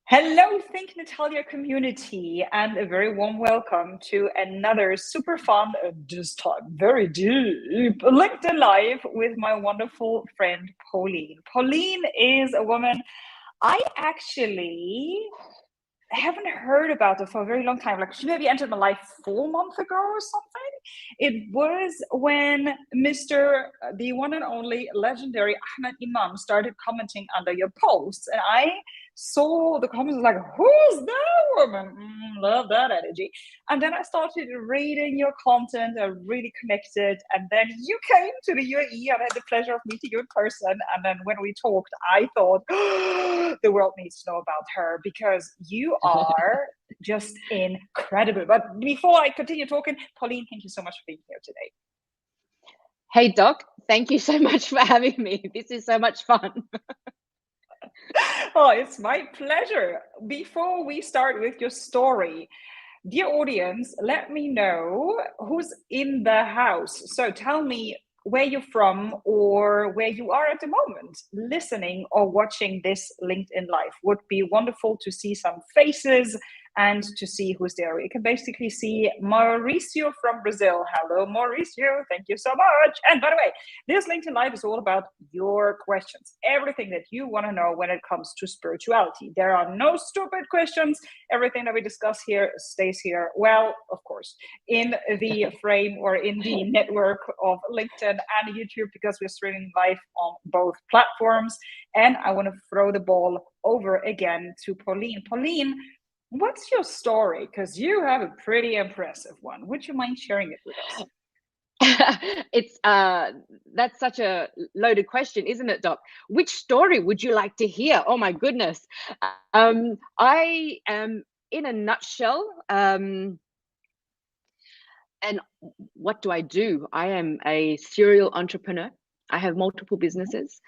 Hello, Think Natalia community, and a very warm welcome to another super fun, this time very deep, LinkedIn Live with my wonderful friend Pauline. Pauline is a woman I actually haven't heard about her for a very long time. Like, she maybe entered my life 4 months ago or something. It was when the one and only legendary Ahmed Imam started commenting under your posts, and I saw the comments like, "Who's that woman? Love that energy." And then I started reading your content. I really connected, and then you came to the UAE, and I had the pleasure of meeting you in person. And then when we talked, I thought, the world needs to know about her because you are just incredible. But before I continue talking, Pauline, thank you so much for being here today. Hey, Doc, thank you so much for having me. This is so much fun. Oh, it's my pleasure. Before we start with your story, dear audience, let me know who's in the house. So tell me where you're from or where you are at the moment, listening or watching this LinkedIn Live. Would be wonderful to see some faces and to see who's there. You can basically see Mauricio from Brazil. Hello, Mauricio. Thank you so much. And by the way, this LinkedIn Live is all about your questions, everything that you want to know when it comes to spirituality. There are no stupid questions. Everything that we discuss here stays here. Well, of course, in the frame or in the network of LinkedIn and YouTube, because we're streaming live on both platforms. And I want to throw the ball over again to Pauline. Pauline, what's your story? Because you have a pretty impressive one. Would you mind sharing it with us? It's that's such a loaded question, isn't it, Doc? Which story would you like to hear? Oh my goodness. I am, in a nutshell, and what do? I am a serial entrepreneur. I have multiple businesses.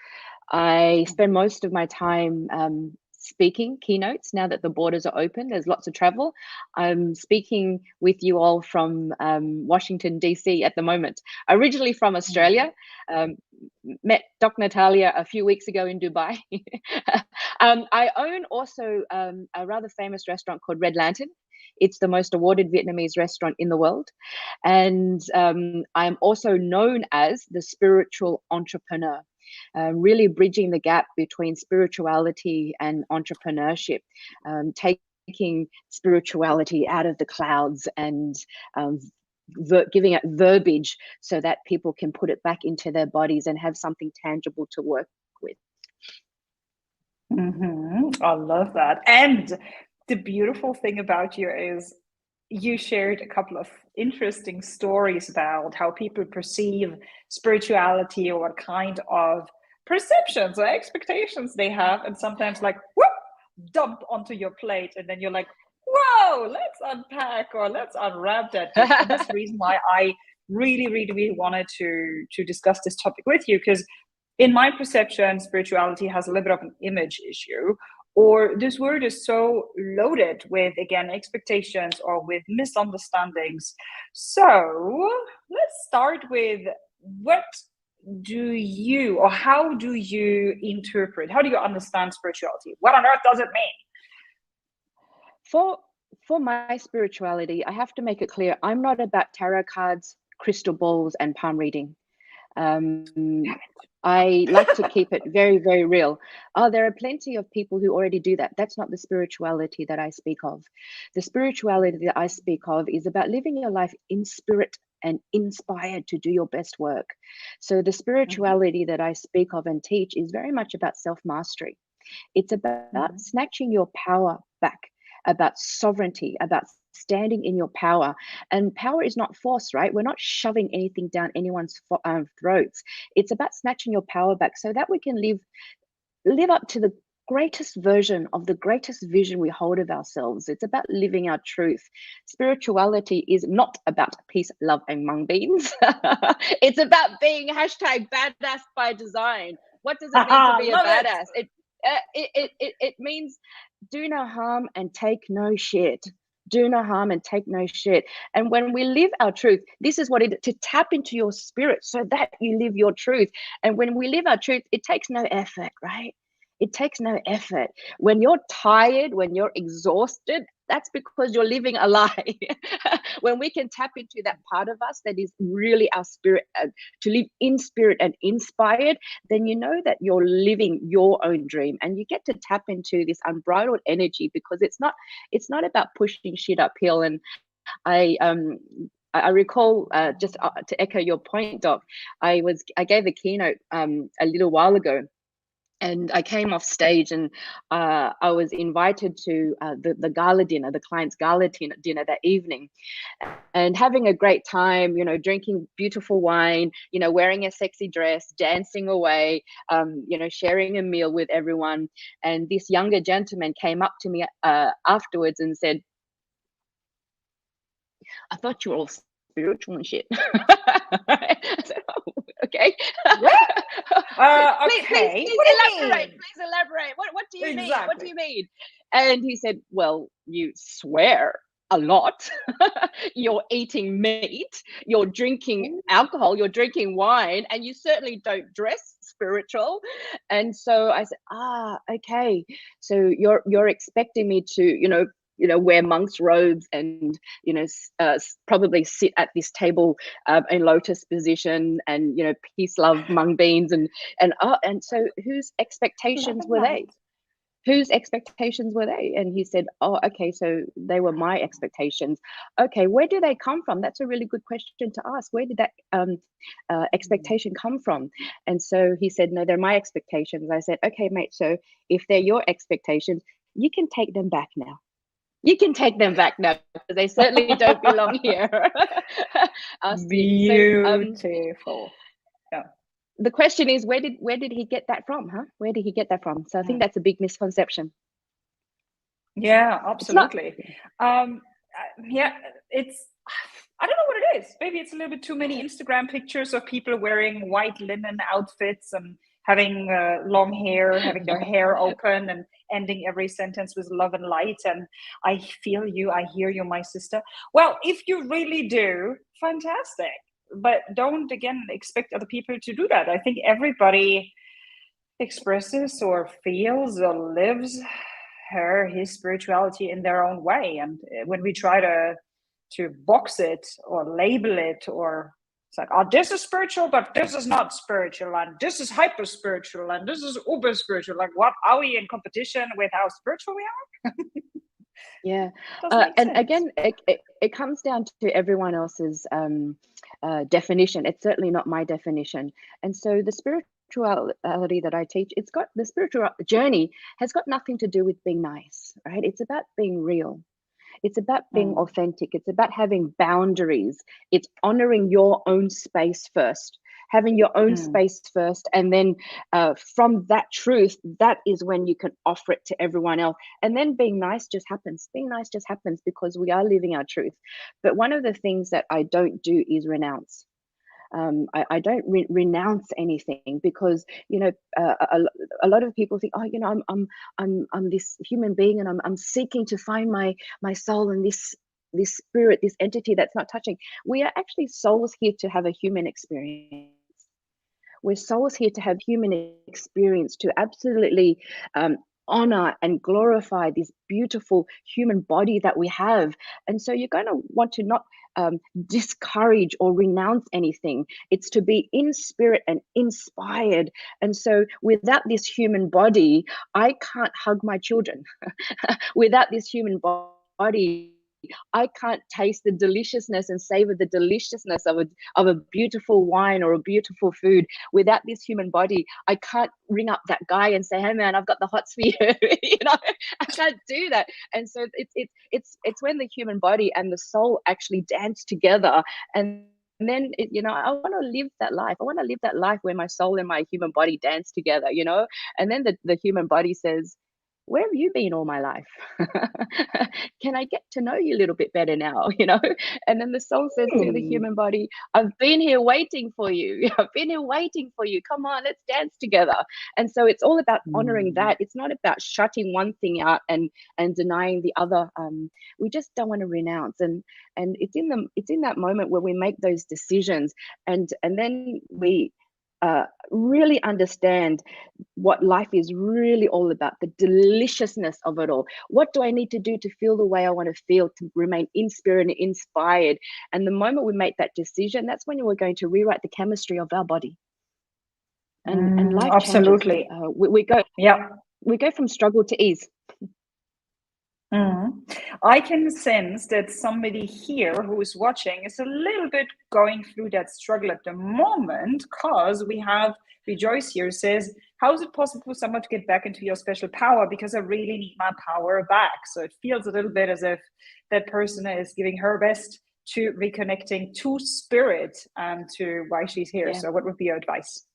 I spend most of my time speaking keynotes now that the borders are open. There's lots of travel. I'm speaking with you all from Washington, D.C. at the moment. Originally from Australia. Met Doc Natalia a few weeks ago in Dubai. I own also a rather famous restaurant called Red Lantern. It's the most awarded Vietnamese restaurant in the world. And I'm also known as the spiritual entrepreneur. Really bridging the gap between spirituality and entrepreneurship, taking spirituality out of the clouds and giving it verbiage so that people can put it back into their bodies and have something tangible to work with. I love that. And the beautiful thing about you is you shared a couple of interesting stories about how people perceive spirituality or what kind of perceptions or expectations they have, and sometimes like whoop, dump onto your plate, and then you're like, whoa, let's unpack or let's unwrap that dish. And that's the reason why I really wanted to discuss this topic with you, because in my perception, spirituality has a little bit of an image issue, or this word is so loaded with, again, expectations or with misunderstandings. So let's start with, what do you, or how do you interpret, how do you understand spirituality? What on earth does it mean? For my spirituality, I have to make it clear, I'm not about tarot cards, crystal balls, and palm reading. I like to keep it very real. There are plenty of people who already do that. That's not the spirituality that I speak of. The spirituality that I speak of is about living your life in spirit and inspired to do your best work. So the spirituality that I speak of and teach is very much about self-mastery. It's about snatching your power back, about sovereignty, about standing in your power. And power is not force, right? We're not shoving anything down anyone's throats. It's about snatching your power back so that we can live up to the greatest version of the greatest vision we hold of ourselves. It's about living our truth. Spirituality is not about peace, love, and mung beans. It's about being #badass by design. What does it mean to be a badass? It means do no harm and take no shit. Do no harm and take no shit. And when we live our truth, this is what it, to tap into your spirit so that you live your truth. And when we live our truth, it takes no effort, right? It takes no effort. When you're tired, when you're exhausted, that's because you're living a lie. When we can tap into that part of us that is really our spirit, to live in spirit and inspired, then you know that you're living your own dream, and you get to tap into this unbridled energy, because it's not about pushing shit uphill. And I recall, just to echo your point, Doc. I gave a keynote a little while ago, and I came off stage, and I was invited to the gala dinner, the client's gala dinner that evening, and having a great time, drinking beautiful wine, wearing a sexy dress, dancing away, sharing a meal with everyone. And this younger gentleman came up to me afterwards and said, "I thought you were all spiritual and shit." I said, "Oh, okay." Please, Okay. please What do you elaborate. mean? Please elaborate. What do you mean? What do Exactly. you mean? And he said, "Well, you swear a lot. You're eating meat. You're drinking alcohol. You're drinking wine, and you certainly don't dress spiritual." And so I said, okay. So you're expecting me to, wear monk's robes and probably sit at this table in lotus position, and peace, love, mung beans, and so whose Love expectations and were they? light. Whose expectations were they? And he said, "Oh, okay, so they were my expectations." Okay, where do they come from? That's a really good question to ask. Where did that expectation come from? And so he said, "No, they're my expectations." I said, "Okay, mate, so if they're your expectations, you can take them back now. You can take them back now, because they certainly don't belong here." So Beautiful. Yeah. the question is, where did he get that from? Where did he get that from? So I think Mm. that's a big misconception. Yeah, It's not. absolutely. Yeah, it's, I don't know what it is. Maybe it's a little bit too many Instagram pictures of people wearing white linen outfits and having long hair, having their hair open and ending every sentence with love and light. And I feel you, I hear you, my sister. Well, if you really do, fantastic. But don't, again, expect other people to do that. I think everybody expresses or feels or lives his spirituality in their own way. And when we try to box it or label it, or it's like, oh, this is spiritual, but this is not spiritual, and this is hyper spiritual, and this is uber spiritual. Like, what, are we in competition with how spiritual we are? Yeah. Doesn't make And sense. again, it comes down to everyone else's definition. It's certainly not my definition. And so the spirituality that I teach, it's got, the spiritual journey has got nothing to do with being nice, right? It's about being real. It's about being Mm, authentic. It's about having boundaries. It's honoring your own space first, having your own mm, space first. And then from that truth, that is when you can offer it to everyone else. And then being nice just happens. Being nice just happens because we are living our truth. But one of the things that I don't do is renounce. I don't renounce anything, because a lot of people think, oh, I'm this human being, and I'm seeking to find my soul, and this spirit, this entity that's not touching. We are actually souls here to have a human experience. We're souls here to have human experience, to absolutely honor and glorify this beautiful human body that we have. And so you're going to want to not discourage or renounce anything. It's to be in spirit and inspired. And so without this human body, I can't hug my children. Without this human body, I can't taste the deliciousness and savor the deliciousness of a beautiful wine or a beautiful food. Without this human body, I can't ring up that guy and say, "Hey man, I've got the hots for you." I can't do that. And so it's when the human body and the soul actually dance together, and then I want to live that life. I want to live that life where my soul and my human body dance together. And then the human body says, "Where have you been all my life? Can I get to know you a little bit better now?" And then the soul says to the mm, human body, "I've been here waiting for you. I've been here waiting for you. Come on, let's dance together." And so it's all about honoring mm. that. It's not about shutting one thing out and denying the other. We just don't want to renounce. And it's in that moment where we make those decisions, and then really understand what life is really all about, the deliciousness of it all. What do I need to do to feel the way I want to feel, to remain in spirit and inspired? And the moment we make that decision, that's when we're going to rewrite the chemistry of our body. And life changes. Absolutely. Yeah. We go from struggle to ease. I can sense that somebody here who is watching is a little bit going through that struggle at the moment, because we have Rejoice here says, how is it possible for someone to get back into your special power? Because I really need my power back. So it feels a little bit as if that person is giving her best to reconnecting to spirit and to why she's here. Yeah. So what would be your advice?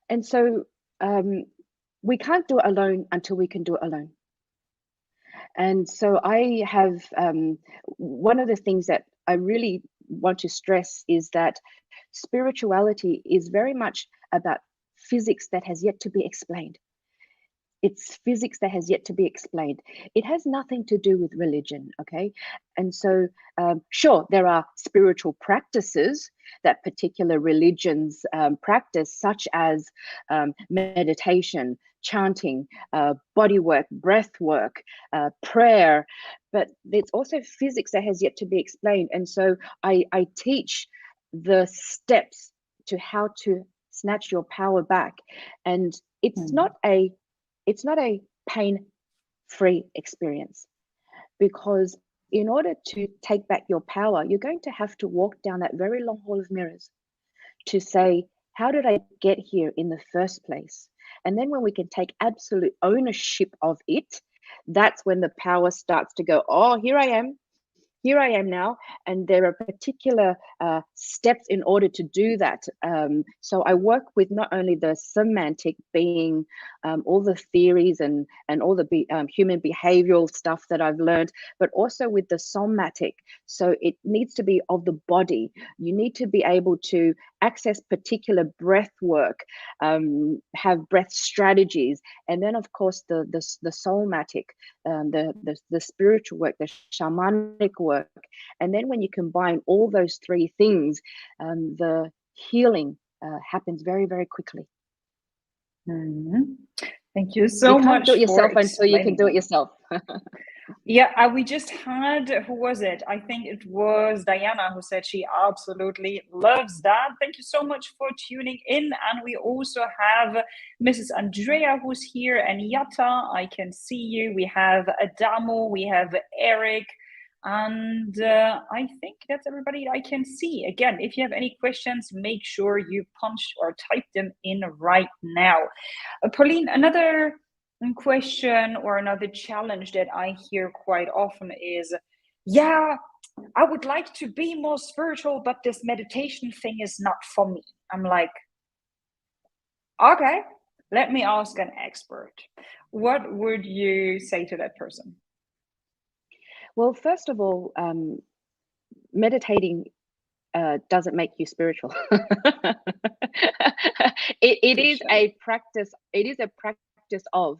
And so we can't do it alone until we can do it alone. And so I have one of the things that I really want to stress is that spirituality is very much about physics that has yet to be explained. It's physics that has yet to be explained. It has nothing to do with religion, okay? And so, sure, there are spiritual practices that particular religions practice, such as meditation, chanting, body work, breath work, prayer, but there's also physics that has yet to be explained. And so I teach the steps to how to snatch your power back. And it's not a pain-free experience, because in order to take back your power, you're going to have to walk down that very long hall of mirrors to say, how did I get here in the first place? And then when we can take absolute ownership of it, that's when the power starts to go, oh, here I am now. And there are particular steps in order to do that. So I work with not only the semantic, being all the theories and all the human behavioral stuff that I've learned, but also with the somatic. So it needs to be of the body. You need to be able to access particular breath work, have breath strategies, and then of course the somatic, the spiritual work, the shamanic work. And then when you combine all those three things, the healing happens very, very quickly. Thank you so much. You can't do it yourself until you can do it yourself. Yeah, we just had, who was it? I think it was Diana who said she absolutely loves that. Thank you so much for tuning in. And we also have Mrs. Andrea who's here, and Yatta, I can see you. We have Adamo, we have Eric, and I think that's everybody I can see. Again, if you have any questions, make sure you punch or type them in right now. Pauline, another question or another challenge that I hear quite often is, yeah, I would like to be more spiritual, but this meditation thing is not for me. I'm like, okay, let me ask an expert. What would you say to that person? Well, first of all, meditating doesn't make you spiritual. it is a practice. It is a practice of,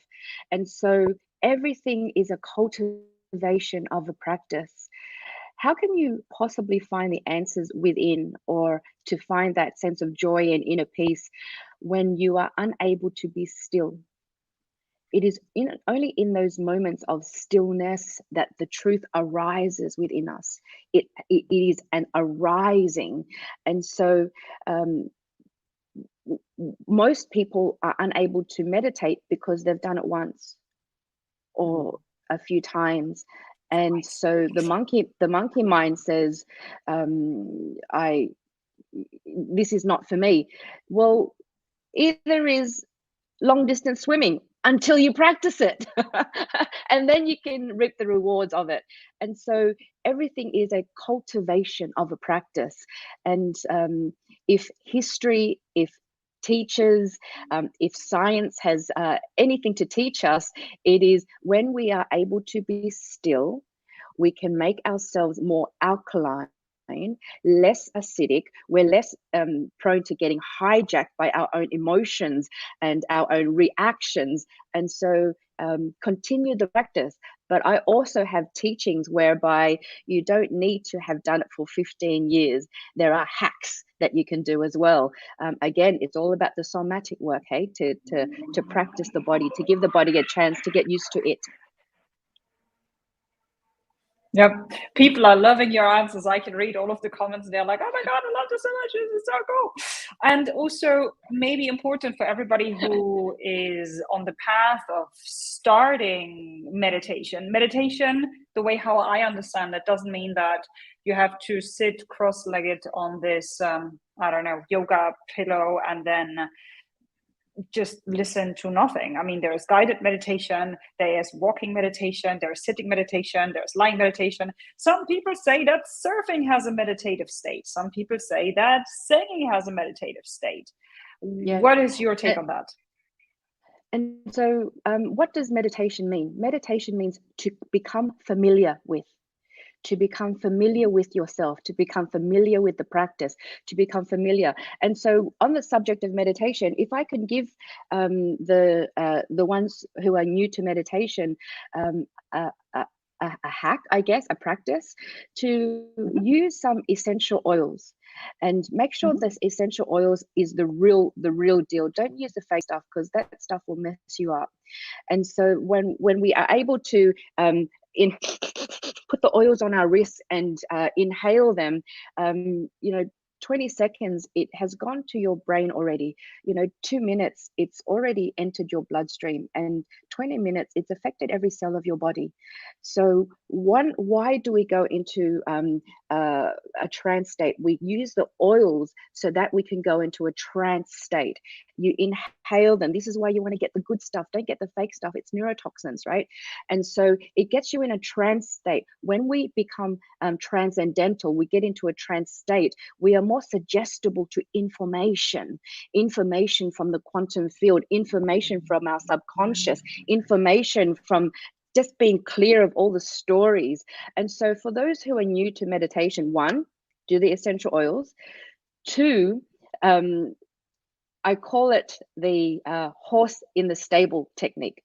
and so everything is a cultivation of a practice. How can you possibly find the answers within, or to find that sense of joy and inner peace, when you are unable to be still? It is only in those moments of stillness that the truth arises within us. It is an arising. And so most people are unable to meditate because they've done it once or a few times. And so the monkey mind says, this is not for me. Well, either is long distance swimming until you practice it, and then you can reap the rewards of it. And so everything is a cultivation of a practice. And if history, if teachers, if science has anything to teach us, it is when we are able to be still, we can make ourselves more alkaline, less acidic. We're less prone to getting hijacked by our own emotions and our own reactions. And so continue the practice. But I also have teachings whereby you don't need to have done it for 15 years. There are hacks that you can do as well. Again, it's all about the somatic work, hey, to practice the body, to give the body a chance to get used to it. Yep. People are loving your answers. I can read all of the comments. They're like, oh my God, I love this so much. This is so cool. And also maybe important for everybody who is on the path of starting meditation. Meditation, the way how I understand it, doesn't mean that you have to sit cross-legged on this, I don't know, yoga pillow and then just listen to nothing. I mean, there's guided meditation, there's walking meditation, there's sitting meditation, there's lying meditation. Some people say that surfing has a meditative state. Some people say that singing has a meditative state. Yeah. What is your take on that? And so what does meditation mean? Meditation means to become familiar with. To become familiar with yourself, to become familiar with the practice, to become familiar. And so on the subject of meditation, if I can give the ones who are new to meditation a hack, I guess, a practice, to use some essential oils. And make sure this essential oils is the real deal. Don't use the fake stuff, because that stuff will mess you up. And so when we are able to put the oils on our wrists and inhale them, 20 seconds, it has gone to your brain already. 2 minutes, it's already entered your bloodstream, and 20 minutes, it's affected every cell of your body. So why do we go into a trance state? We use the oils so that we can go into a trance state. You inhale them. This is why you want to get the good stuff. Don't get the fake stuff. It's neurotoxins, right? And so it gets you in a trance state. When we become transcendental, we get into a trance state. We are more suggestible to information from the quantum field, information from our subconscious, information from just being clear of all the stories. And so for those who are new to meditation, 1, do the essential oils. 2, I call it the horse in the stable technique.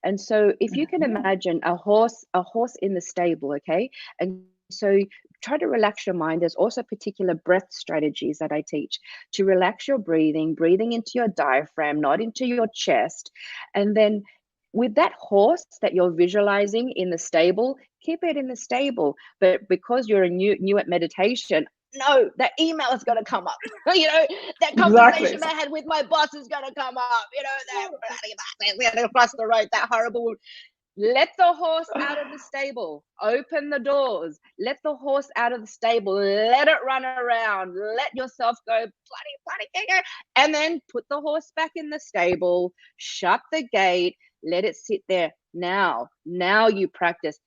And so if you can imagine a horse in the stable, okay? And so try to relax your mind. There's also particular breath strategies that I teach to relax your breathing into your diaphragm, not into your chest. And then with that horse that you're visualizing in the stable, keep it in the stable. But because you're new at meditation, no, that email is going to come up. That conversation I had with my boss is going to come up. That across the road, that horrible. Let the horse out of the stable. Open the doors. Let the horse out of the stable. Let it run around. Let yourself go bloody, and then put the horse back in the stable. Shut the gate. Let it sit there. Now you practice.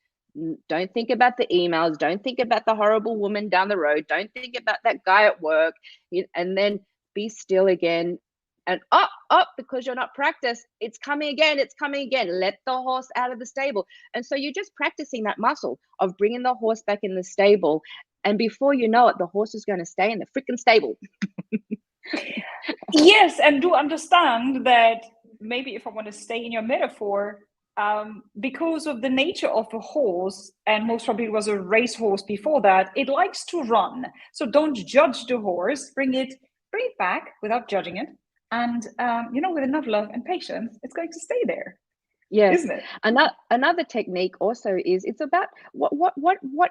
Don't think about the emails. Don't think about the horrible woman down the road. Don't think about that guy at work. And then be still again. And up, because you're not practiced, it's coming again. Let the horse out of the stable. And so you're just practicing that muscle of bringing the horse back in the stable. And before you know it, the horse is going to stay in the freaking stable. Yes, and do understand that maybe if I want to stay in your metaphor, because of the nature of a horse, and most probably it was a racehorse before that, it likes to run. So don't judge the horse. Bring it back without judging it, and with enough love and patience, it's going to stay there. Yes, isn't it? Another technique also is, it's about what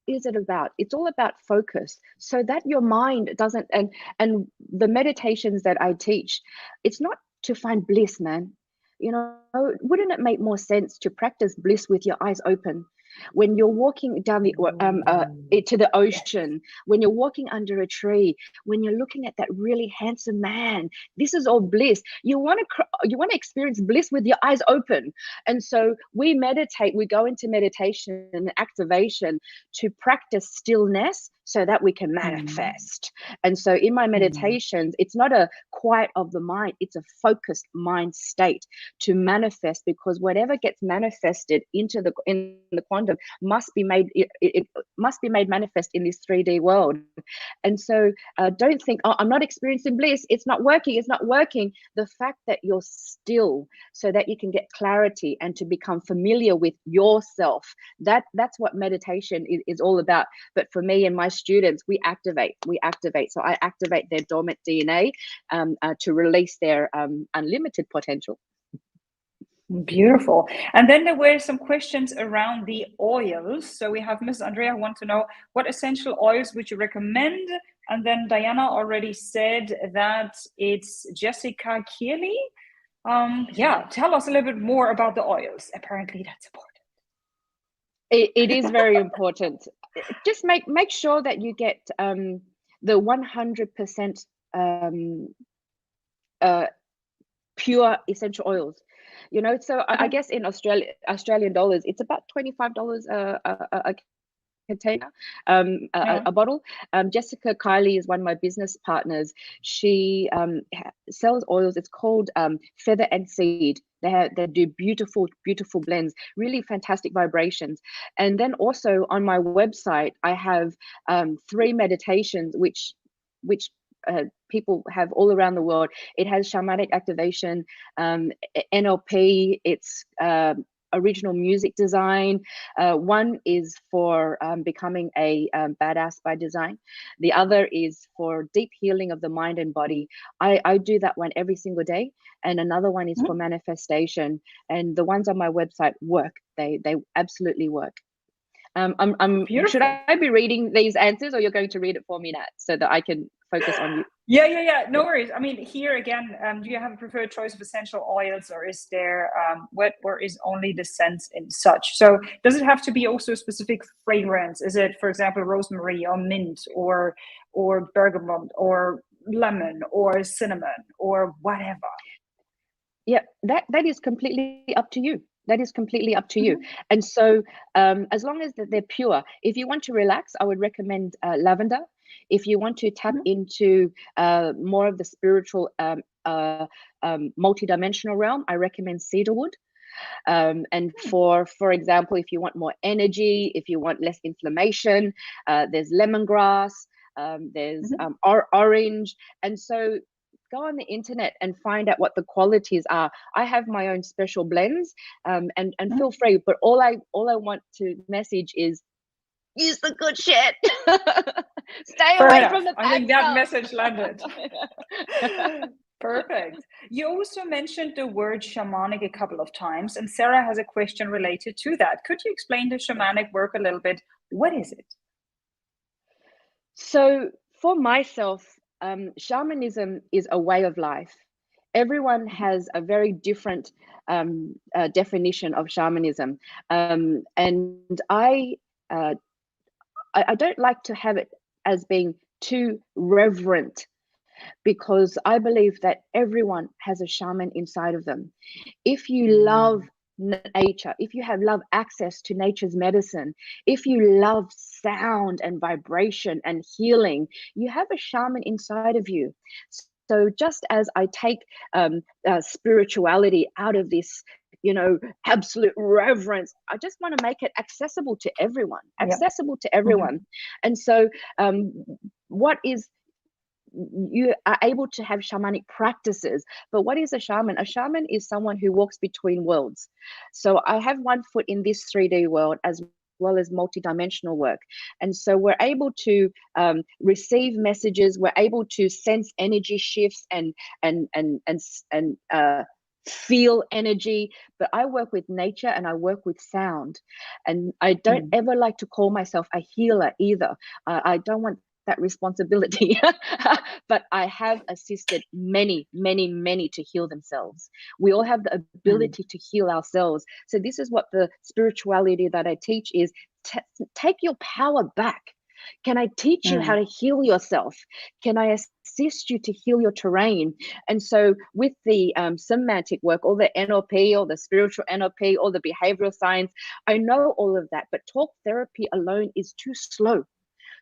is it about? It's all about focus, so that your mind doesn't. And the meditations that I teach, it's not to find bliss, man. Wouldn't it make more sense to practice bliss with your eyes open? When you're walking down to the ocean, when you're walking under a tree, when you're looking at that really handsome man, this is all bliss. You want to experience bliss with your eyes open. And so we meditate, we go into meditation and activation to practice stillness, so that we can manifest. And so in my meditations, it's not a quiet of the mind, it's a focused mind state to manifest, because whatever gets manifested in the quantum must be made, it must be made manifest in this 3D world. And so don't think, oh, I'm not experiencing bliss, it's not working, it's not working. The fact that you're still, so that you can get clarity and to become familiar with yourself, that's what meditation is all about. But for me and my students, we activate. So I activate their dormant DNA to release their unlimited potential. Beautiful. And then there were some questions around the oils. So we have Miss Andrea want to know, what essential oils would you recommend? And then Diana already said that it's Jessica Kearley. Yeah, tell us a little bit more about the oils. Apparently that's important. It is very important. Just make sure that you get the 100% pure essential oils. You know, so I guess in Australian dollars, it's about $25 a container, a bottle. Jessica Kiley is one of my business partners. She sells oils. It's called Feather and Seed. They do beautiful blends, really fantastic vibrations. And then also on my website, I have 3 meditations which people have all around the world. It has shamanic activation, NLP, it's original music design. One is for becoming a badass by design. The other is for deep healing of the mind and body. I do that one every single day. And another one is for manifestation. And the ones on my website work. They absolutely work. Should I be reading these answers, or you're going to read it for me, Nat, so that I can focus on you? Yeah. No worries. I mean, here again, do you have a preferred choice of essential oils, or is there or is only the scents in such? So does it have to be also a specific fragrance? Is it, for example, rosemary or mint or bergamot or lemon or cinnamon or whatever? Yeah, that is completely up to you. That is completely up to you. And so as long as they're pure, if you want to relax, I would recommend lavender. If you want to tap into more of the spiritual multidimensional realm, I recommend cedarwood. And for example, if you want more energy, if you want less inflammation, there's lemongrass, there's orange. And so go on the internet and find out what the qualities are. I have my own special blends, and feel free. But all I want to message is, use the good shit. Stay away from the bad I think that stuff. message landed. Perfect. You also mentioned the word shamanic a couple of times, and Sarah has a question related to that. Could you explain the shamanic work a little bit? What is it? So for myself, shamanism is a way of life. Everyone has a very different definition of shamanism, and I don't like to have it as being too reverent, because I believe that everyone has a shaman inside of them. If you love nature, if you have love access to nature's medicine, if you love sound and vibration and healing, you have a shaman inside of you. So just as I take spirituality out of this, absolute reverence, I just want to make it accessible to everyone, And so what is, you are able to have shamanic practices. But what is a shaman? A shaman is someone who walks between worlds. So I have one foot in this 3D world as well as multidimensional work. And so we're able to receive messages, we're able to sense energy shifts and feel energy. But I work with nature and I work with sound. And I don't ever like to call myself a healer either. I don't want that responsibility. But I have assisted many to heal themselves. We all have the ability to heal ourselves. So this is what the spirituality that I teach is: take your power back. Can I teach you how to heal yourself? Can I assist you to heal your terrain? And so with the semantic work, or the NLP, or the spiritual NLP, or the behavioral science, I know all of that, but talk therapy alone is too slow.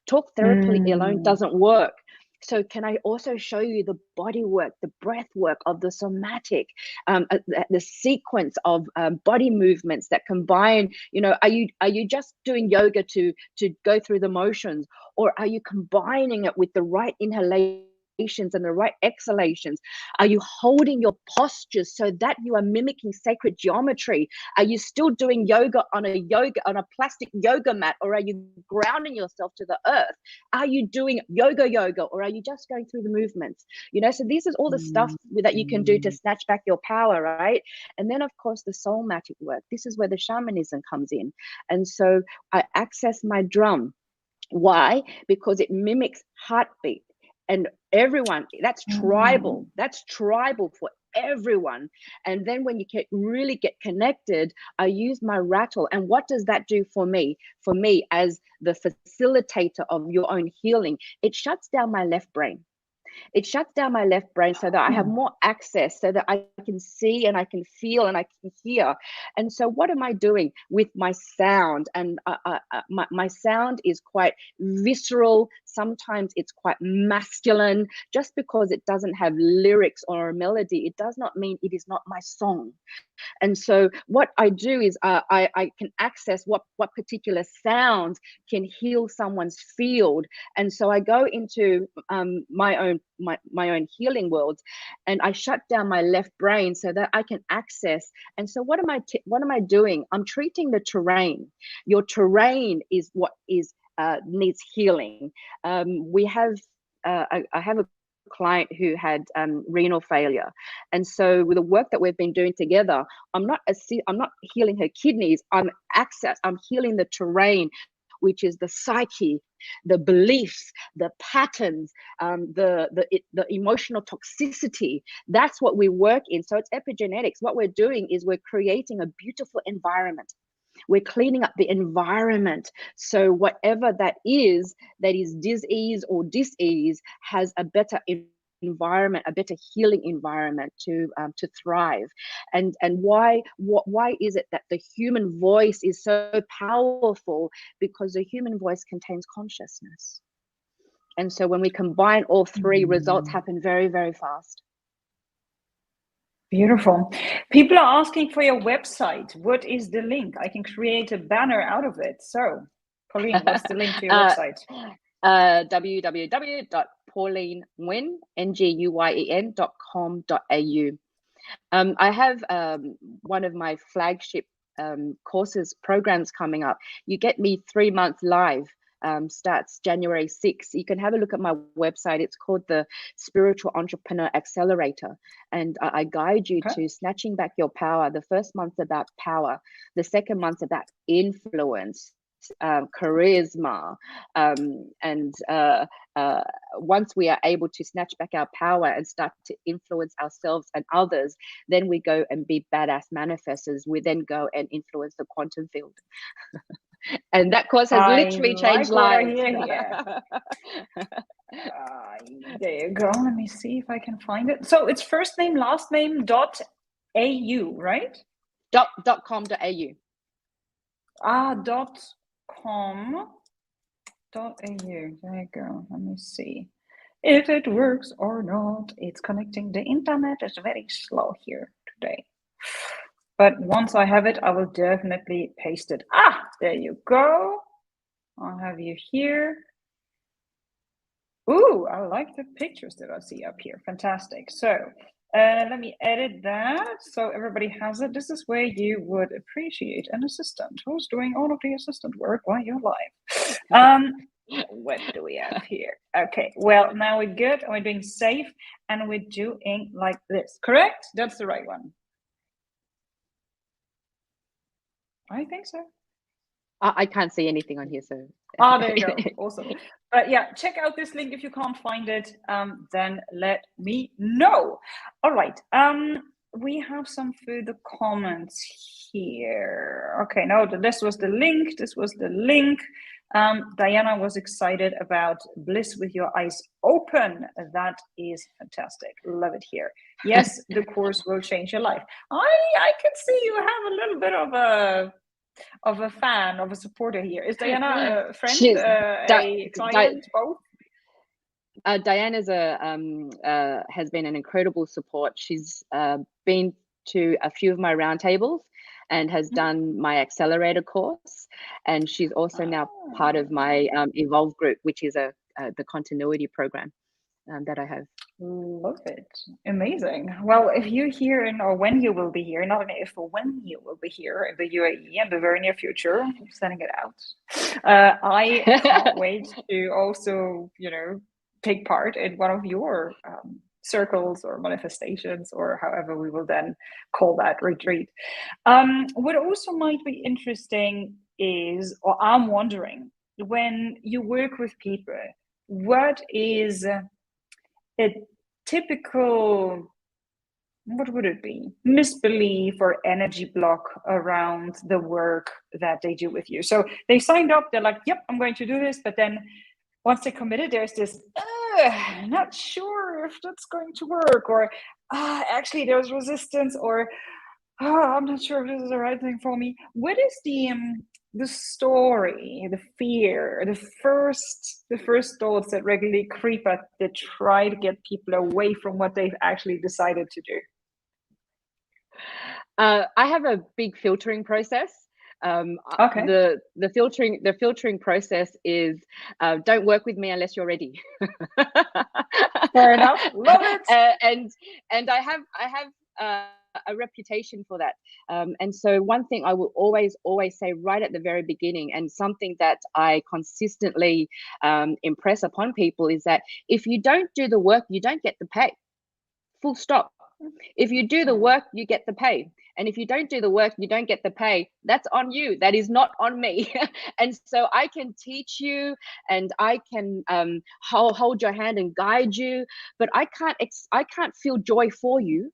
Talk therapy alone doesn't work. So can I also show you the body work, the breath work of the somatic, the sequence of body movements that combine, are you just doing yoga to go through the motions, or are you combining it with the right inhalation and the right exhalations? Are you holding your postures so that you are mimicking sacred geometry? Are you still doing yoga on a plastic yoga mat, or are you grounding yourself to the earth? Are you doing yoga, or are you just going through the movements? So this is all the stuff that you can do to snatch back your power, right? And then of course the somatic work. This is where the shamanism comes in. And so I access my drum. Why? Because it mimics heartbeat. And everyone, that's tribal for everyone. And then when you really get connected, I use my rattle. And what does that do for me as the facilitator of your own healing? It shuts down my left brain. It shuts down my left brain so that I have more access, so that I can see and I can feel and I can hear. And so what am I doing with my sound? And my sound is quite visceral. Sometimes it's quite masculine. Just because it doesn't have lyrics or a melody, it does not mean it is not my song. And so what I do is I can access what particular sounds can heal someone's field. And so I go into my own healing worlds, and I shut down my left brain so that I can access. And so what am I doing? I'm treating the terrain. Your terrain is what needs healing. I have a client who had renal failure, and so with the work that we've been doing together, I'm not healing her kidneys. I'm healing the terrain, which is the psyche, the beliefs, the patterns, the emotional toxicity. That's what we work in. So it's epigenetics. What we're doing is we're creating a beautiful environment. We're cleaning up the environment. So whatever that is disease or dis-ease has a better environment, a better healing environment to thrive. And why is it that the human voice is so powerful? Because the human voice contains consciousness. And so when we combine all three, results happen very, very fast. Beautiful. People are asking for your website. What is the link? I can create a banner out of it. So, Pauline, what's the link to your website? www.paulinenguyen.com.au. I have one of my flagship courses, programs coming up. You get me 3 months live. Starts January 6th. You can have a look at my website. It's called the Spiritual Entrepreneur Accelerator. And I guide you to snatching back your power. The first month's about power. The second month's about influence, charisma. And once we are able to snatch back our power and start to influence ourselves and others, then we go and be badass manifestors. We then go and influence the quantum field. And that course has literally changed lives. There you go. Let me see if I can find it. So it's first name, last name, .au, right? .com.au. .com.au. There you go. Let me see if it works or not. It's connecting. The internet is very slow here today. But once I have it, I will definitely paste it. There you go. I'll have you here. Ooh, I like the pictures that I see up here. Fantastic. So let me edit that so everybody has it. This is where you would appreciate an assistant who's doing all of the assistant work while you're live. What do we have here? Okay, well, now we're good. We're doing safe, and we're doing like this. Correct? That's the right one. I think so. I can't see anything on here, so. There you go. Awesome. But yeah, check out this link if you can't find it. Then let me know. All right. We have some further comments here. Okay, no, this was the link. Diana was excited about bliss with your eyes open. That is fantastic. Love it here. Yes, the course will change your life. I can see you have a little bit of a a fan, of a supporter here. Is Diana a friend, She's a client, both? Diane is has been an incredible support. She's been to a few of my roundtables and has done my accelerator course, and she's also now part of my Evolve group, which is the continuity program that I have. Love it. Amazing. Well, if you're here or when you will be here, not an if, or when you will be here in the UAE in the very near future, I'm sending it out. I can't wait to also, take part in one of your circles or manifestations, or however we will then call that retreat. What also might be interesting is, or I'm wondering, when you work with people, what is a typical, what would it be, misbelief or energy block around the work that they do with you? So they signed up, they're like, yep, I'm going to do this, but then once they committed, there's this not sure if that's going to work, or actually there's resistance, or I'm not sure if this is the right thing for me. What is the story, the fear, the first thoughts that regularly creep up that try to get people away from what they've actually decided to do? I have a big filtering process. Okay. The filtering process is don't work with me unless you're ready. Fair enough. Love it. And I have a reputation for that. And so one thing I will always say right at the very beginning, and something that I consistently impress upon people, is that if you don't do the work, you don't get the pay. Full stop. If you do the work, you get the pay. And if you don't do the work, you don't get the pay. That's on you. That is not on me. And so I can teach you, and I can hold your hand and guide you, but I can't feel joy for you.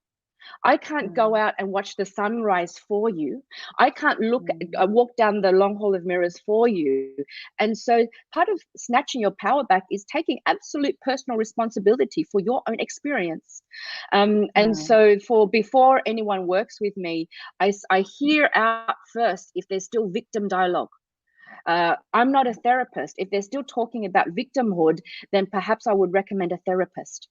I can't go out and watch the sunrise for you. I can't walk down the long hall of mirrors for you. And so part of snatching your power back is taking absolute personal responsibility for your own experience. And so before anyone works with me, I hear out first if there's still victim dialogue. I'm not a therapist. If they're still talking about victimhood, then perhaps I would recommend a therapist.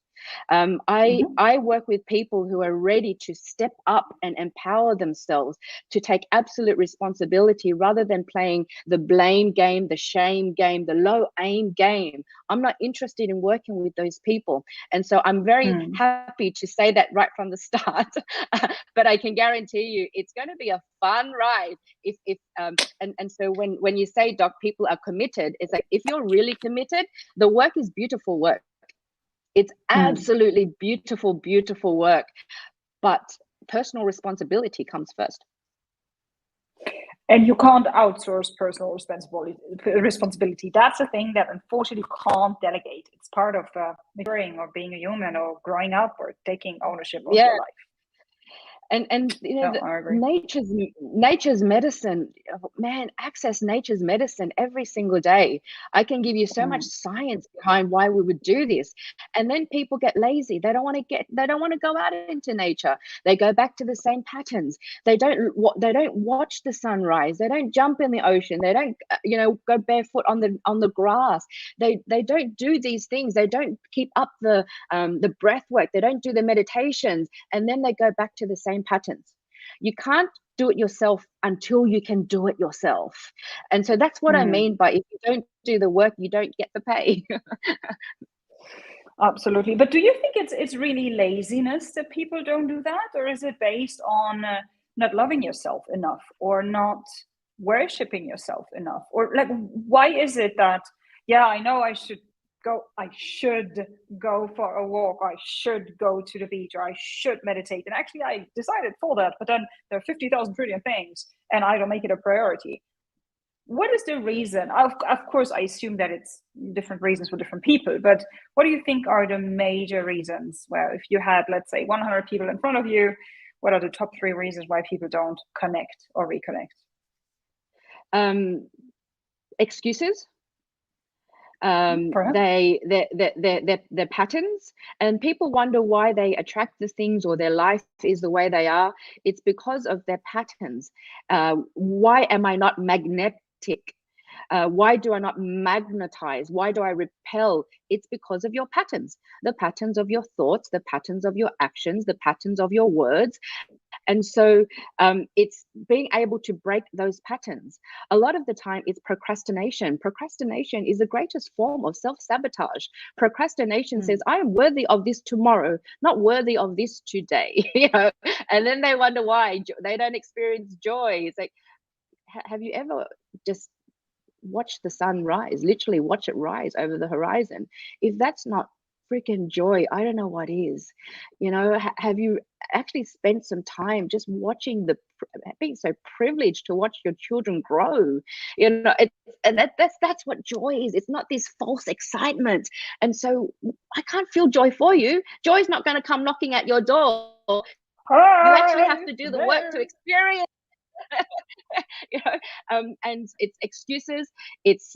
I work with people who are ready to step up and empower themselves to take absolute responsibility, rather than playing the blame game, the shame game, the low aim game. I'm not interested in working with those people. And so I'm very happy to say that right from the start. But I can guarantee you it's going to be a fun ride. And so when you say, Doc, people are committed, it's like, if you're really committed, the work is beautiful work. It's absolutely beautiful, beautiful work, but personal responsibility comes first. And you can't outsource personal responsibility. That's a thing that unfortunately you can't delegate. It's part of maturing, or being a human, or growing up, or taking ownership of your life. And nature's medicine, man, access nature's medicine every single day. I can give you so much science behind why we would do this. And then people get lazy. They don't want to go out into nature. They go back to the same patterns. They don't watch the sunrise. They don't jump in the ocean. They don't go barefoot on the grass. They don't do these things. They don't keep up the breath work. They don't do the meditations, and then they go back to the same patterns. You can't do it yourself until you can do it yourself. And so that's what I mean by, if you don't do the work, you don't get the pay. Absolutely. But do you think it's really laziness that people don't do that? Or is it based on not loving yourself enough, or not worshipping yourself enough? Or like, why is it that, I know I should go for a walk, I should go to the beach, or I should meditate, and actually I decided for that, but then there are 50,000 trillion things and I don't make it a priority? What is the reason? Of course, I assume that it's different reasons for different people, but what do you think are the major reasons? Well, if you had, let's say, 100 people in front of you, what are the top 3 reasons why people don't connect or reconnect? Excuses. Perhaps. They're patterns, and people wonder why they attract the things or their life is the way they are. It's because of their patterns. Why am I not magnetic? Why do I not magnetize? Why do I repel? It's because of your patterns, the patterns of your thoughts, the patterns of your actions, the patterns of your words. And so it's being able to break those patterns. A lot of the time it's procrastination. Procrastination is the greatest form of self-sabotage. Procrastination says, I am worthy of this tomorrow, not worthy of this today. And then they wonder why they don't experience joy. It's like, have you ever just watched the sun rise, literally watch it rise over the horizon? If that's not freaking joy, I don't know what is. Have you actually spent some time just watching being so privileged to watch your children grow? And that's what joy is. It's not this false excitement. And so I can't feel joy for you. Joy is not going to come knocking at your door. You actually have to do the work to experience. And it's excuses, it's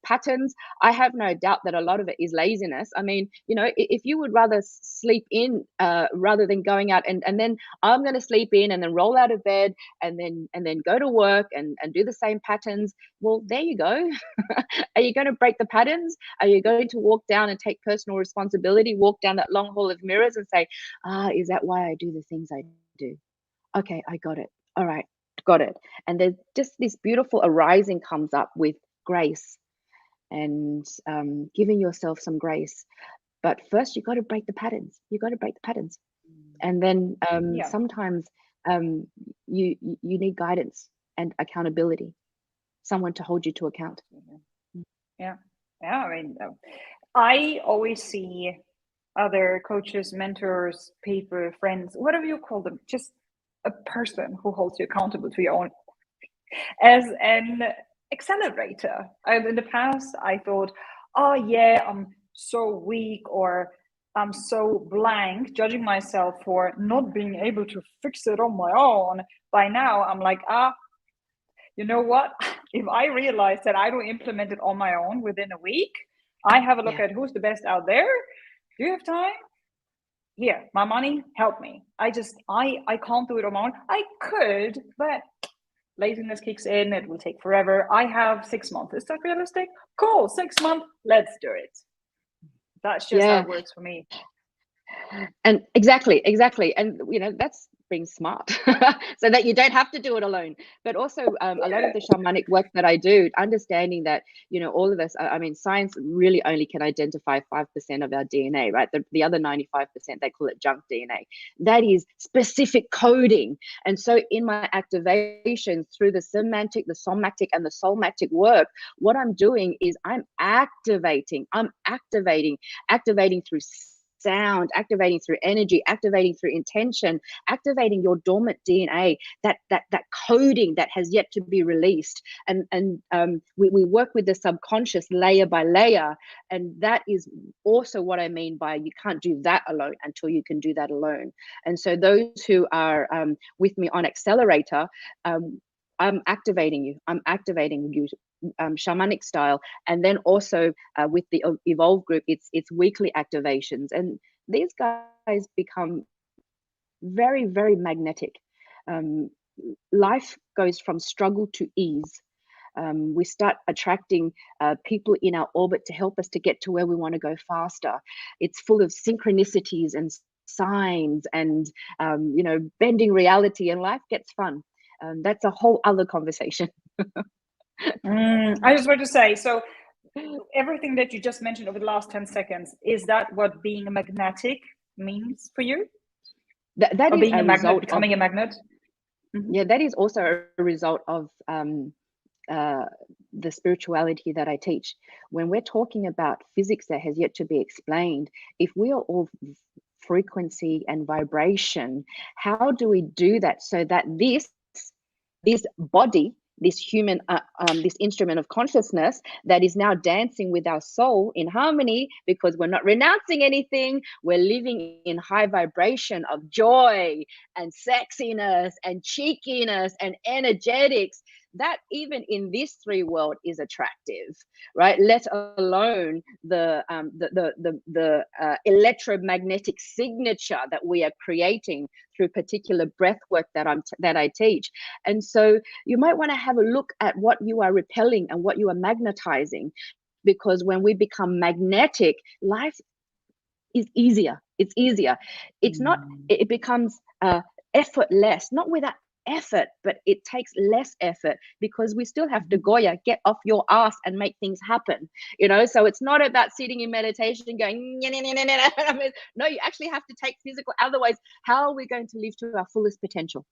patterns. I have no doubt that a lot of it is laziness. I mean, if you would rather sleep in rather than going out and then I'm going to sleep in and then roll out of bed and then go to work and do the same patterns, well, there you go. Are you going to break the patterns? Are you going to walk down and take personal responsibility, walk down that long hall of mirrors and say, is that why I do the things I do? Okay, I got it. All right, got it. And there's just this beautiful arising comes up with grace and giving yourself some grace. But first you got to break the patterns. And then sometimes you need guidance and accountability, someone to hold you to account. I mean, I always see other coaches, mentors, people, friends, whatever you call them, just a person who holds you accountable to your own as an accelerator. In the past, I thought, I'm so weak or I'm so blank, judging myself for not being able to fix it on my own. By now, I'm like, you know what? If I realize that I don't implement it on my own within a week, I have a look at who's the best out there. Do you have time? Here, my money, help me. I can't do it on my own. I could, but laziness kicks in. It will take forever. I have 6 months. Is that realistic? Cool, 6 months. Let's do it. That's just how it works for me. And exactly. And that's being smart so that you don't have to do it alone. But also a lot of the shamanic work that I do, understanding that all of us, I mean, science really only can identify 5% of our DNA, right? The other 95%, they call it junk DNA. That is specific coding. And so in my activations through the semantic, the somatic, and the soulmatic work, what I'm doing is I'm activating through sound, activating through energy, activating through intention, activating your dormant DNA, that coding that has yet to be released. And we work with the subconscious layer by layer. And that is also what I mean by you can't do that alone until you can do that alone. And so those who are with me on Accelerator, I'm activating you shamanic style. And then also with the Evolve group, it's weekly activations, and these guys become very, very magnetic. Life goes from struggle to ease. We start attracting people in our orbit to help us to get to where we want to go faster. It's full of synchronicities and signs and bending reality, and life gets fun. That's a whole other conversation. I just want to say, so everything that you just mentioned over the last 10 seconds, is that what being a magnetic means for you? That is being a result becoming a magnet? Mm-hmm. Yeah, that is also a result of the spirituality that I teach. When we're talking about physics that has yet to be explained, if we are all frequency and vibration, how do we do that so that this body, this human, this instrument of consciousness that is now dancing with our soul in harmony, because we're not renouncing anything, we're living in high vibration of joy and sexiness and cheekiness and energetics. that even in this 3 world is attractive, right? Let alone the electromagnetic signature that we are creating through particular breath work that I teach. And so you might want to have a look at what you are repelling and what you are magnetizing, because when we become magnetic, life is easier. It's easier. It's not, it becomes effortless, not without effort, but it takes less effort, because we still have to Goya, get off your ass and make things happen, you know. So it's not about sitting in meditation going no, you actually have to take physical, otherwise how are we going to live to our fullest potential?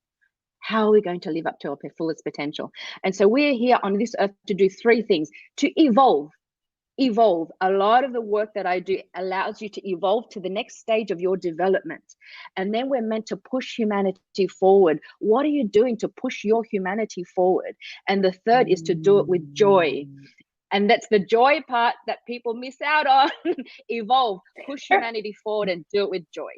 How are we going to live up to our fullest potential? And so we're here on this earth to do 3 things: to evolve. A lot of the work that I do allows you to evolve to the next stage of your development. And then we're meant to push humanity forward. What are you doing to push your humanity forward? And the third is to do it with joy. And that's the joy part that people miss out on. Evolve, push humanity forward, and do it with joy.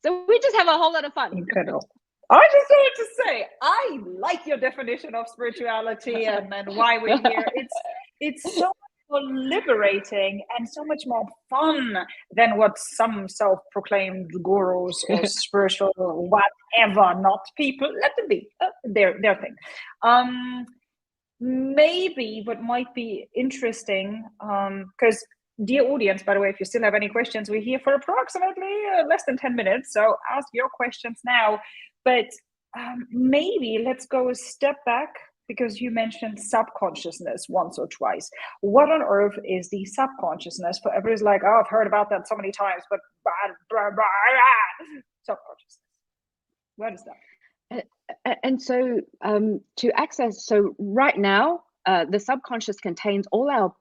So we just have a whole lot of fun. Incredible. I just wanted to say, I like your definition of spirituality and why we're here. It's so more liberating and so much more fun than what some self-proclaimed gurus or spiritual whatever, not people, let them be, their thing. Maybe what might be interesting, because dear audience, by the way, if you still have any questions, we're here for approximately less than 10 minutes, so ask your questions now. But maybe let's go a step back, because you mentioned subconsciousness once or twice. What on earth is the subconsciousness? For everybody's like, oh, I've heard about that so many times, but subconsciousness, what is that? And so to access, so right now, the subconscious contains all our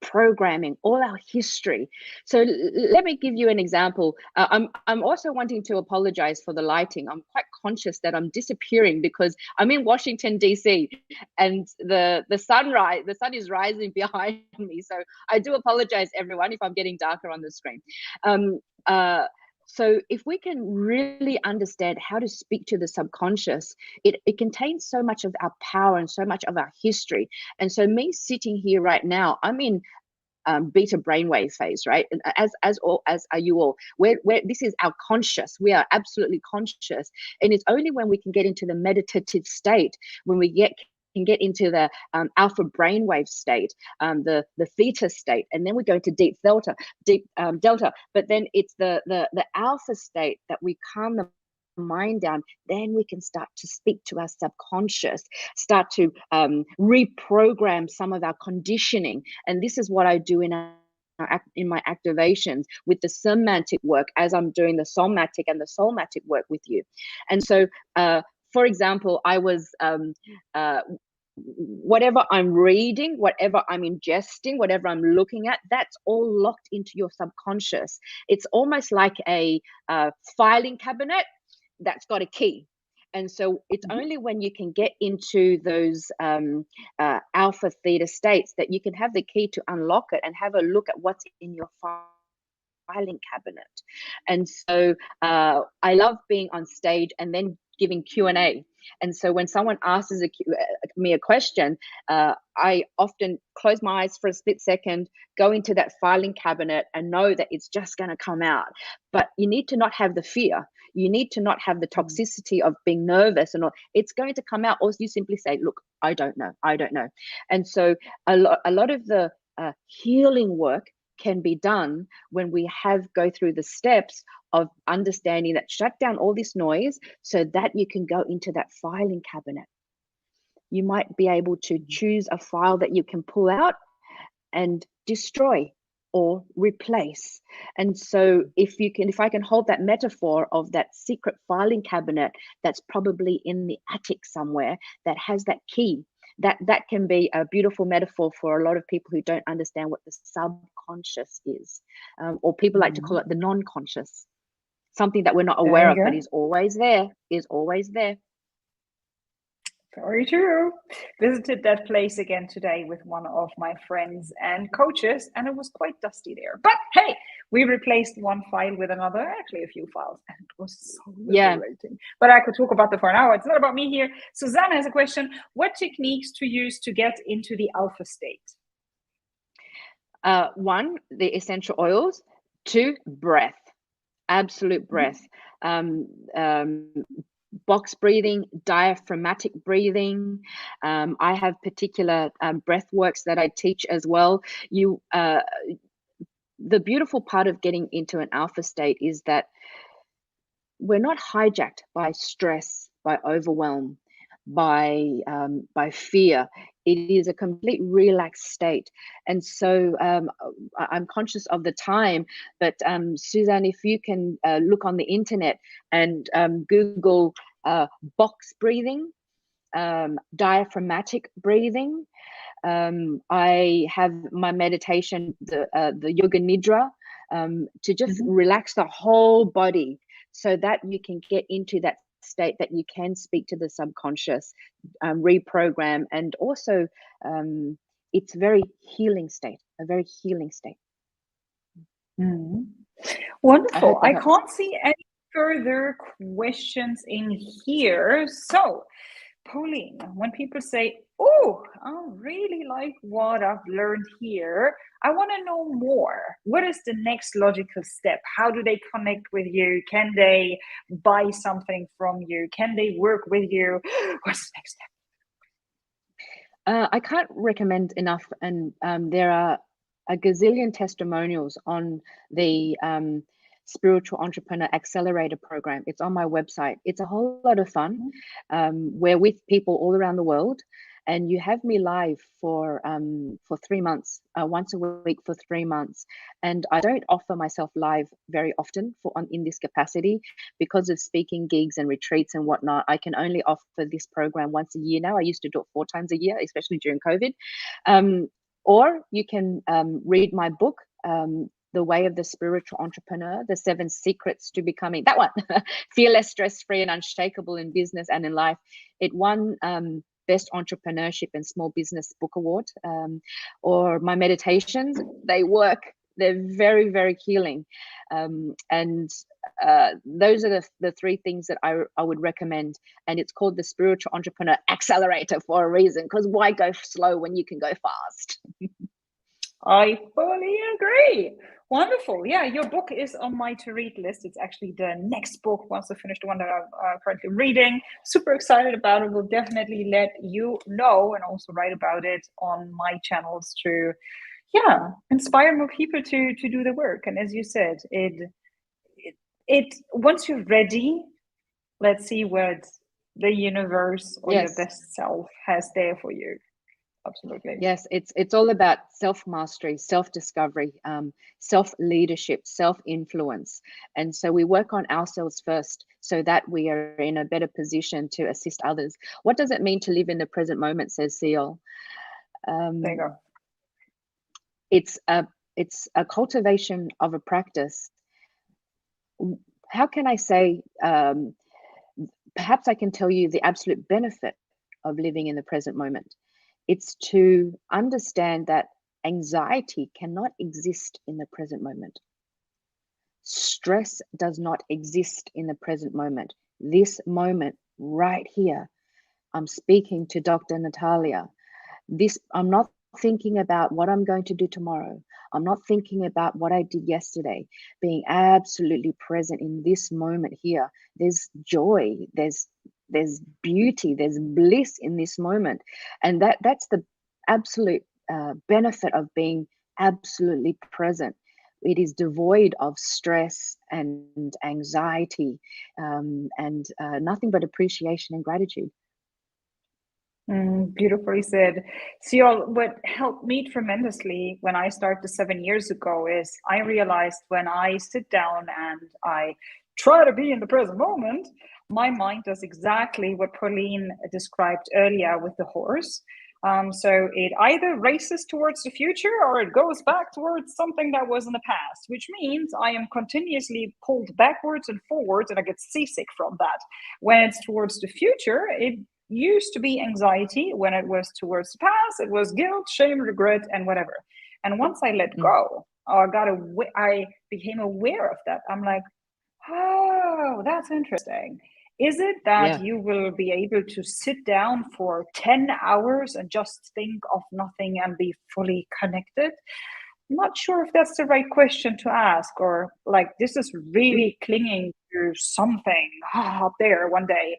programming, all our history. So let me give you an example. I'm also wanting to apologize for the lighting. I'm quite conscious that I'm disappearing because I'm in Washington, DC, and the sun is rising behind me. So I do apologize, everyone, if I'm getting darker on the screen. So if we can really understand how to speak to the subconscious, it contains so much of our power and so much of our history. And so me sitting here right now, I'm in beta brainwave phase, right? And as are you all. Where this is our conscious. We are absolutely conscious. And it's only when we can get into the meditative state, when we can get into the alpha brainwave state, the theta state, and then we go into deep delta. But then it's the alpha state that we calm the mind down. Then we can start to speak to our subconscious, start to reprogram some of our conditioning. And this is what I do in my activations with the semantic work, as I'm doing the somatic and the somatic work with you. And so for example, I was whatever I'm reading, whatever I'm ingesting, whatever I'm looking at, that's all locked into your subconscious. It's almost like a filing cabinet that's got a key. And so it's only when you can get into those alpha theta states that you can have the key to unlock it and have a look at what's in your filing cabinet. And so I love being on stage and then giving Q&A. And so when someone asks me a question, I often close my eyes for a split second, go into that filing cabinet and know that it's just going to come out. But you need to not have the fear. You need to not have the toxicity of being nervous and all. It's going to come out. Or you simply say, look, I don't know. And so a lot of the healing work can be done when we go through the steps of understanding that, shut down all this noise so that you can go into that filing cabinet. You might be able to choose a file that you can pull out and destroy or replace. And so if I can hold that metaphor of that secret filing cabinet that's probably in the attic somewhere that has that key, that can be a beautiful metaphor for a lot of people who don't understand what the subconscious is, or people like to call it the non-conscious, something that we're not aware of, but is always there. Very true. Visited that place again today with one of my friends and coaches, and it was quite dusty there. But hey, We replaced one file with another, actually a few files, and it was so Yeah. liberating. But I could talk about that for an hour. It's not about me here. Susanna has a question. What techniques to use to get into the alpha state? One, the essential oils. Two, breath. Absolute breath. Box breathing, diaphragmatic breathing. I have particular breath works that I teach as well. The beautiful part of getting into an alpha state is that we're not hijacked by stress, by overwhelm, by fear. It is a complete relaxed state. And so I'm conscious of the time, but Suzanne, if you can look on the internet and Google box breathing, diaphragmatic breathing. I have my meditation, the yoga nidra, to just relax the whole body so that you can get into that state that you can speak to the subconscious, reprogram, and also it's a very healing state, a very healing state. Wonderful. I can't see any further questions in here. So, Pauline, when people say, oh, I really like what I've learned here, I want to know more. What is the next logical step? How do they connect with you? Can they buy something from you? Can they work with you? What's the next step? I can't recommend enough. And there are a gazillion testimonials on the Spiritual Entrepreneur Accelerator program. It's on my website. It's a whole lot of fun. We're with people all around the world, and you have me live for 3 months, once a week for 3 months. And I don't offer myself live very often in this capacity because of speaking gigs and retreats and whatnot. I can only offer this program once a year now. I used to do it 4 times a year, especially during COVID. Or you can read my book, The Way of the Spiritual Entrepreneur, The 7 Secrets to Becoming, that one, Fearless, Stress-Free and Unshakable in Business and in Life. It won Best Entrepreneurship and Small Business Book Award. Or my meditations, they work. They're very, very healing. And those are the 3 things that I would recommend. And it's called the Spiritual Entrepreneur Accelerator for a reason, because why go slow when you can go fast? I fully agree. Wonderful. Yeah, your book is on my to-read list. It's actually the next book once I finish the one that I'm currently reading. Super excited about it. We'll definitely let you know and also write about it on my channels to, inspire more people to do the work. And as you said, it once you're ready, let's see what the universe or your best self has there for you. Absolutely. Yes, it's all about self-mastery, self-discovery, self-leadership, self-influence. And so we work on ourselves first so that we are in a better position to assist others. What does it mean to live in the present moment, says Seal? There you go. It's a cultivation of a practice. How can I say, perhaps I can tell you the absolute benefit of living in the present moment. It's to understand that anxiety cannot exist in the present moment. Stress does not exist in the present moment. This moment right here, I'm speaking to Dr. Natalia. I'm not thinking about what I'm going to do tomorrow. I'm not thinking about what I did yesterday. Being absolutely present in this moment here. There's joy, there's beauty, there's bliss in this moment. And that's the absolute benefit of being absolutely present. It is devoid of stress and anxiety, and nothing but appreciation and gratitude. Beautifully said. So what helped me tremendously when I started 7 years ago is I realized when I sit down and I try to be in the present moment, my mind does exactly what Pauline described earlier with the horse. So it either races towards the future or it goes back towards something that was in the past, which means I am continuously pulled backwards and forwards and I get seasick from that. When it's towards the future, it used to be anxiety. When it was towards the past, it was guilt, shame, regret, and whatever. And once I let go, I became aware of that. I'm like, oh, that's interesting. Is it that Yeah. you will be able to sit down for 10 hours and just think of nothing and be fully connected? Not sure if that's the right question to ask, or like this is really clinging to something up there one day.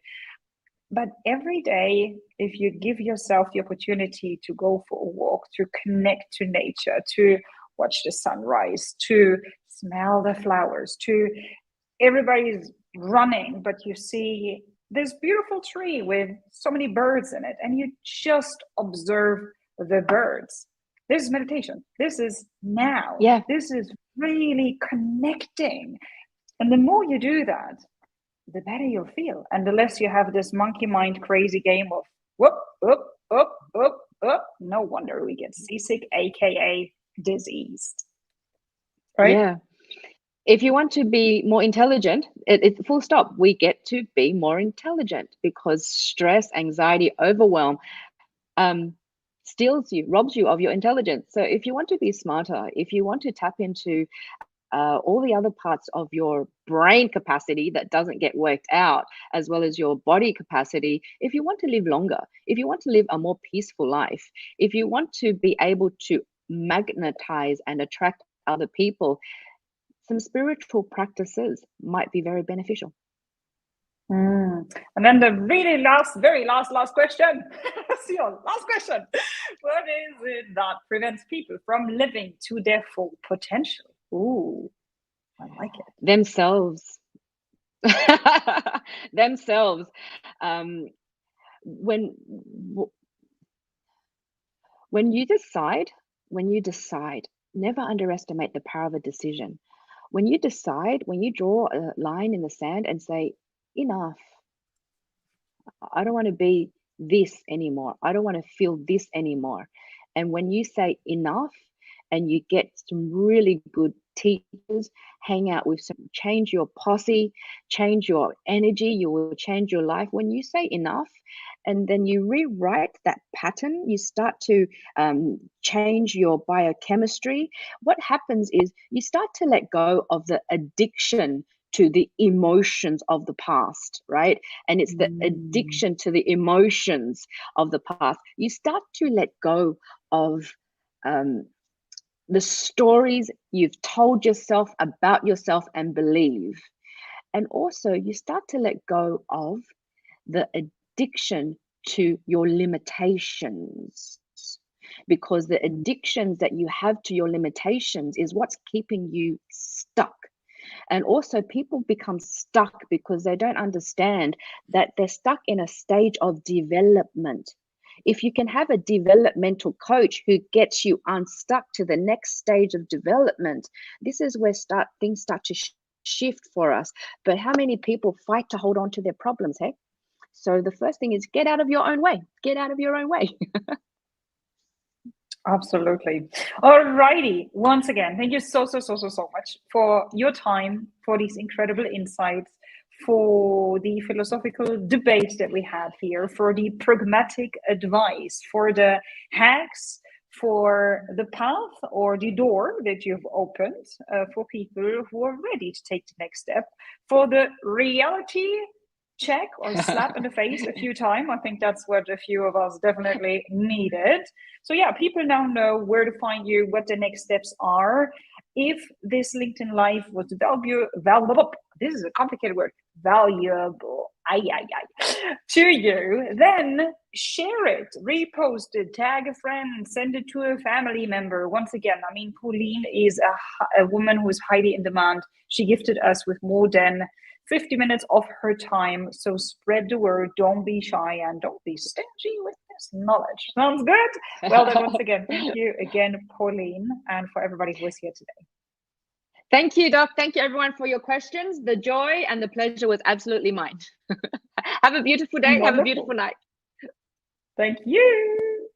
But every day, if you give yourself the opportunity to go for a walk, to connect to nature, to watch the sunrise, to smell the flowers, to everybody's running, but you see this beautiful tree with so many birds in it, and you just observe the birds. This is meditation. This is now. Yeah. This is really connecting. And the more you do that, the better you'll feel. And the less you have this monkey mind crazy game of whoop, whoop, whoop, whoop, whoop. No wonder we get seasick, aka diseased. Right? Yeah. If you want to be more intelligent, it full stop. We get to be more intelligent because stress, anxiety, overwhelm steals you, robs you of your intelligence. So if you want to be smarter, if you want to tap into all the other parts of your brain capacity that doesn't get worked out, as well as your body capacity, if you want to live longer, if you want to live a more peaceful life, if you want to be able to magnetize and attract other people, some spiritual practices might be very beneficial. And then the really very last question. Sion, last question. What is it that prevents people from living to their full potential? Ooh, I like it. Themselves. Themselves. When you decide, never underestimate the power of a decision. When you decide, when you draw a line in the sand and say, enough, I don't want to be this anymore. I don't want to feel this anymore. And when you say enough and you get some really good teachers, hang out with some, change your posse, change your energy, you will change your life. When you say enough, and then you rewrite that pattern, you start to change your biochemistry. What happens is you start to let go of the addiction to the emotions of the past, right? And it's the addiction to the emotions of the past. You start to let go of the stories you've told yourself about yourself and believe. And also you start to let go of the addiction to your limitations, because the addictions that you have to your limitations is what's keeping you stuck. And also people become stuck because they don't understand that they're stuck in a stage of development. If you can have a developmental coach who gets you unstuck to the next stage of development, this is where things start to shift for us. But how many people fight to hold on to their problems, hey? So the first thing is get out of your own way. Get out of your own way. Absolutely. Alrighty. Once again, thank you so much for your time, for these incredible insights, for the philosophical debate that we had here, for the pragmatic advice, for the hacks, for the path or the door that you've opened for people who are ready to take the next step, for the reality check or slap in the face a few times. I think that's what a few of us definitely needed. So yeah, people now know where to find you, what the next steps are. If this LinkedIn Live was valuable, this is a complicated word, valuable, to you, then share it, repost it, tag a friend, send it to a family member. Once again, I mean, Pauline is a woman who is highly in demand. She gifted us with more than 50 minutes of her time. So spread the word, don't be shy, and don't be stingy with this knowledge. Sounds good? Well, then once again, thank you again, Pauline, and for everybody who was here today. Thank you, Doc. Thank you, everyone, for your questions. The joy and the pleasure was absolutely mine. Have a beautiful day. Wonderful. Have a beautiful night. Thank you.